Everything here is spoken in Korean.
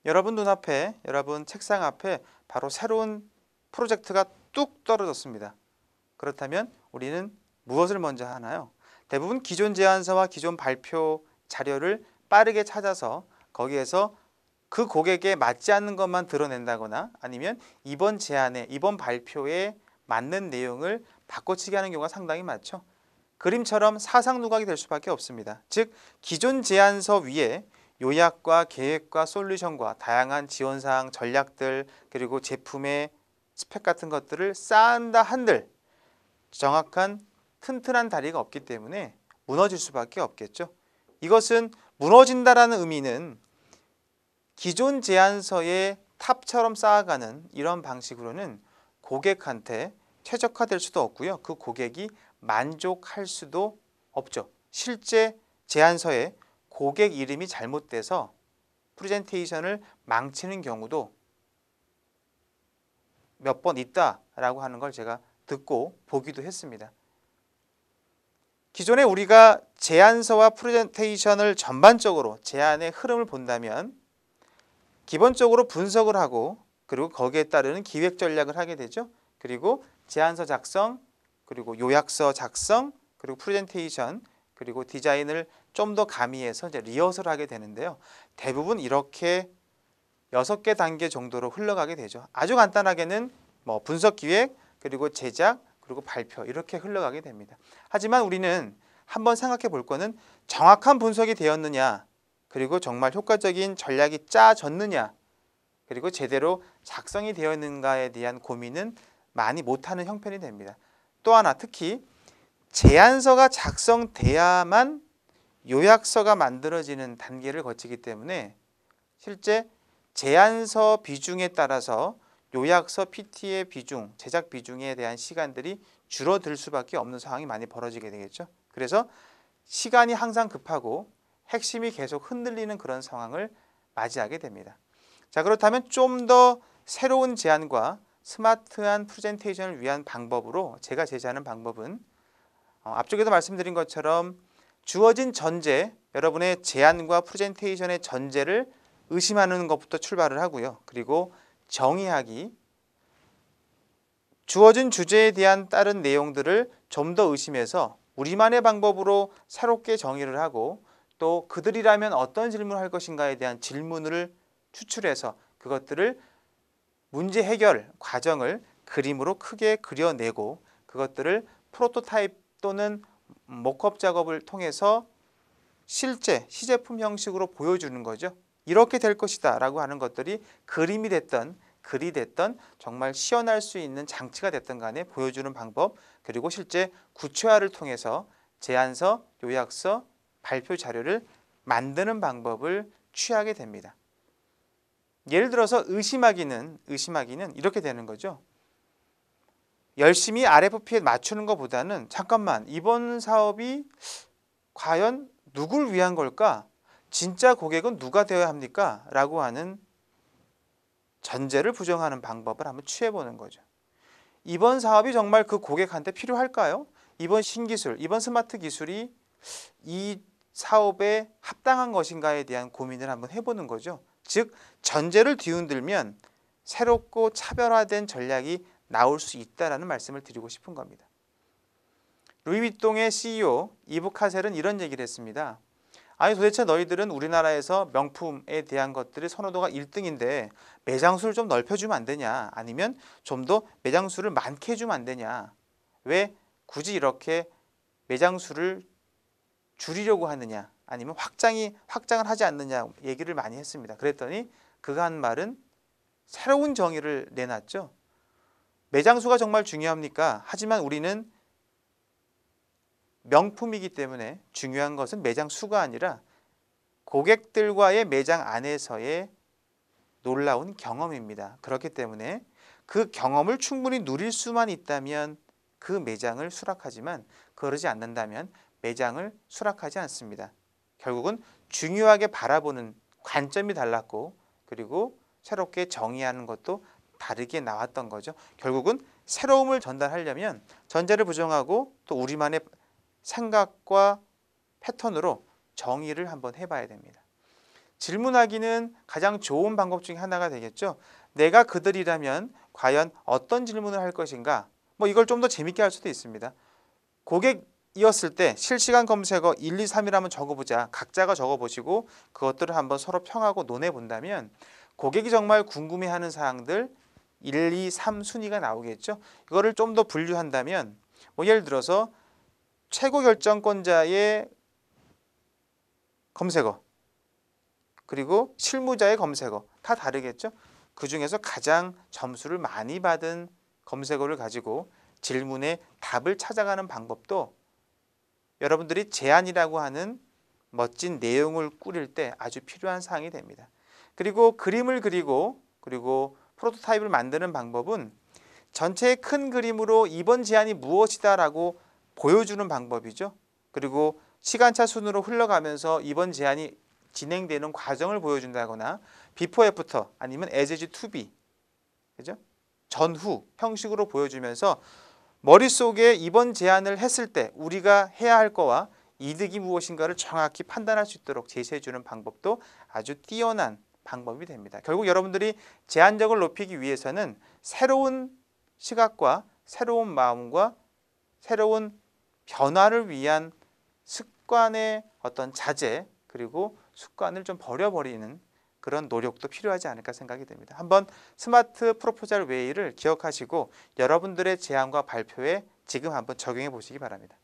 여러분 눈앞에, 여러분 책상 앞에 바로 새로운 프로젝트가 뚝 떨어졌습니다. 그렇다면 우리는 무엇을 먼저 하나요? 대부분 기존 제안서와 기존 발표 자료를 빠르게 찾아서 거기에서 그 고객에 맞지 않는 것만 드러낸다거나 아니면 이번 제안에, 이번 발표에 맞는 내용을 바꿔치기 하는 경우가 상당히 많죠. 그림처럼 사상 누각이 될 수밖에 없습니다. 즉 기존 제안서 위에 요약과 계획과 솔루션과 다양한 지원사항, 전략들 그리고 제품의 스펙 같은 것들을 쌓은다 한들 정확한 튼튼한 다리가 없기 때문에 무너질 수밖에 없겠죠. 이것은 무너진다라는 의미는 기존 제안서의 탑처럼 쌓아가는 이런 방식으로는 고객한테 최적화될 수도 없고요. 그 고객이 만족할 수도 없죠. 실제 제안서에 고객 이름이 잘못돼서 프레젠테이션을 망치는 경우도 몇 번 있다라고 하는 걸 제가 듣고 보기도 했습니다. 기존에 우리가 제안서와 프레젠테이션을 전반적으로 제안의 흐름을 본다면 기본적으로 분석을 하고 그리고 거기에 따르는 기획 전략을 하게 되죠. 그리고 제안서 작성, 그리고 요약서 작성, 그리고 프레젠테이션, 그리고 디자인을 좀 더 가미해서 이제 리허설을 하게 되는데요. 대부분 이렇게 6개 단계 정도로 흘러가게 되죠. 아주 간단하게는 뭐 분석 기획, 그리고 제작, 그리고 발표 이렇게 흘러가게 됩니다. 하지만 우리는 한번 생각해 볼 거는 정확한 분석이 되었느냐, 그리고 정말 효과적인 전략이 짜졌느냐, 그리고 제대로 작성이 되어 있는가에 대한 고민은 많이 못하는 형편이 됩니다. 또 하나 특히 제안서가 작성돼야만 요약서가 만들어지는 단계를 거치기 때문에 실제 제안서 비중에 따라서 요약서 PT의 비중, 제작 비중에 대한 시간들이 줄어들 수밖에 없는 상황이 많이 벌어지게 되겠죠. 그래서 시간이 항상 급하고 핵심이 계속 흔들리는 그런 상황을 맞이하게 됩니다. 자, 그렇다면 좀 더 새로운 제안과 스마트한 프레젠테이션을 위한 방법으로 제가 제시하는 방법은 앞쪽에도 말씀드린 것처럼 주어진 전제, 여러분의 제안과 프레젠테이션의 전제를 의심하는 것부터 출발을 하고요. 그리고 정의하기, 주어진 주제에 대한 다른 내용들을 좀 더 의심해서 우리만의 방법으로 새롭게 정의를 하고 또 그들이라면 어떤 질문을 할 것인가에 대한 질문을 추출해서 그것들을 문제 해결 과정을 그림으로 크게 그려내고 그것들을 프로토타입 또는 모크업 작업을 통해서 실제 시제품 형식으로 보여주는 거죠. 이렇게 될 것이다 라고 하는 것들이 그림이 됐던 글이 됐던 정말 시연할 수 있는 장치가 됐던 간에 보여주는 방법, 그리고 실제 구체화를 통해서 제안서, 요약서, 발표 자료를 만드는 방법을 취하게 됩니다. 예를 들어서 의심하기는 이렇게 되는 거죠. 열심히 RFP에 맞추는 것보다는 잠깐만 이번 사업이 과연 누굴 위한 걸까? 진짜 고객은 누가 되어야 합니까? 라고 하는 전제를 부정하는 방법을 한번 취해보는 거죠. 이번 사업이 정말 그 고객한테 필요할까요? 이번 신기술, 이번 스마트 기술이 이 사업에 합당한 것인가에 대한 고민을 한번 해보는 거죠. 즉 전제를 뒤흔들면 새롭고 차별화된 전략이 나올 수 있다는 말씀을 드리고 싶은 겁니다. 루이비통의 CEO 이브 카셀은 이런 얘기를 했습니다. 아니 도대체 너희들은 우리나라에서 명품에 대한 것들의 선호도가 1등인데 매장 수를 좀 넓혀주면 안 되냐, 아니면 좀 더 매장 수를 많게 해주면 안 되냐, 왜 굳이 이렇게 매장 수를 줄이려고 하느냐, 아니면 확장을 하지 않느냐 얘기를 많이 했습니다. 그랬더니 그가 한 말은 새로운 정의를 내놨죠. 매장 수가 정말 중요합니까? 하지만 우리는 명품이기 때문에 중요한 것은 매장 수가 아니라 고객들과의 매장 안에서의 놀라운 경험입니다. 그렇기 때문에 그 경험을 충분히 누릴 수만 있다면 그 매장을 수락하지만 그러지 않는다면 매장을 수락하지 않습니다. 결국은 중요하게 바라보는 관점이 달랐고 그리고 새롭게 정의하는 것도 다르게 나왔던 거죠. 결국은 새로움을 전달하려면 전제를 부정하고 또 우리만의 생각과 패턴으로 정의를 한번 해봐야 됩니다. 질문하기는 가장 좋은 방법 중에 하나가 되겠죠. 내가 그들이라면 과연 어떤 질문을 할 것인가? 뭐 이걸 좀 더 재밌게 할 수도 있습니다. 고객이었을 때 실시간 검색어 1, 2, 3이라 한번 적어보자. 각자가 적어보시고 그것들을 한번 서로 평하고 논해본다면 고객이 정말 궁금해하는 사항들 1, 2, 3 순위가 나오겠죠. 이거를 좀 더 분류한다면 뭐 예를 들어서 최고 결정권자의 검색어 그리고 실무자의 검색어 다 다르겠죠. 그 중에서 가장 점수를 많이 받은 검색어를 가지고 질문에 답을 찾아가는 방법도 여러분들이 제안이라고 하는 멋진 내용을 꾸릴 때 아주 필요한 사항이 됩니다. 그리고 그림을 그리고 프로토타입을 만드는 방법은 전체의 큰 그림으로 이번 제안이 무엇이다라고 보여주는 방법이죠. 그리고 시간차 순으로 흘러가면서 이번 제안이 진행되는 과정을 보여준다거나 비포 애프터 아니면 as is to be 그죠? 전후 형식으로 보여주면서 머릿속에 이번 제안을 했을 때 우리가 해야 할 거와 이득이 무엇인가를 정확히 판단할 수 있도록 제시해 주는 방법도 아주 뛰어난 방법이 됩니다. 결국 여러분들이 제안력을 높이기 위해서는 새로운 시각과 새로운 마음과 새로운 변화를 위한 습관의 어떤 자제 그리고 습관을 좀 버려버리는 그런 노력도 필요하지 않을까 생각이 됩니다. 한번 스마트 프로포잘 웨이를 기억하시고 여러분들의 제안과 발표에 지금 한번 적용해 보시기 바랍니다.